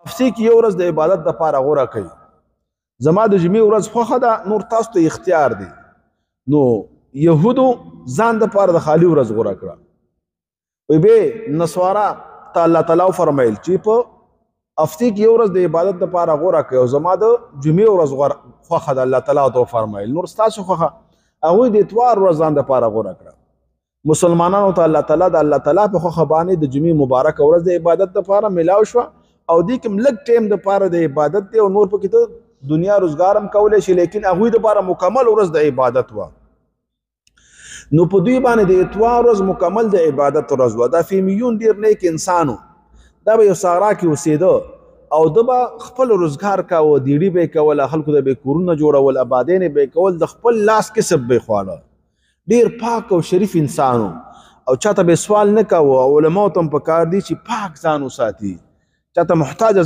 هفتې کې یو ورځ د عبادت دپاره غوره کوي. زما د جمعې ورځ خوښه ده، نور تاسو ته اختیار دی. نو یهودو ځان دپاره د خالي ورځ غوره کړه. وی بې نسوارا ته الله تعالی فرمایل چې په هفتې کې یو ورځ د عبادت دپاره غوره کوي او زما د جمعې ورځ خوښه ده الله تعالی ورته وفرمایل. نور ستاسو خوښه هغوی د اتوار ورځ ځان دپاره غوره کړه. مسلمانانو ته الله تعالی د الله تعالی په خوښه باندې د جمعې مبارکه ورځ د عبادت دپاره میلاو شوه او دې کې لږ ټیم دپاره د عبادت دی او نور پکې ته دنیا روزګار هم کولی شي، لیکن هغوی دپاره مکمل ورځ د عبادت وه. نو په دوی باندې د اتوار ورځ مکمل د عبادت ورځ وه. دا فیمیون ډېر نیک انسان و. دا به یو صحرا کې اوسېده او ده به خپل روزګار کاوه، دیړي به یې کوله، خلکو ته به یې کورونه جوړول، آبادیانې به یې کول، د خپل لاس کسب به یې خواړه. ډېر پاک او شریف انسان و او چاته به سوال نه کاوه. علماو ته هم پکار دي چې پاک ځان وساتي، چاته محتاج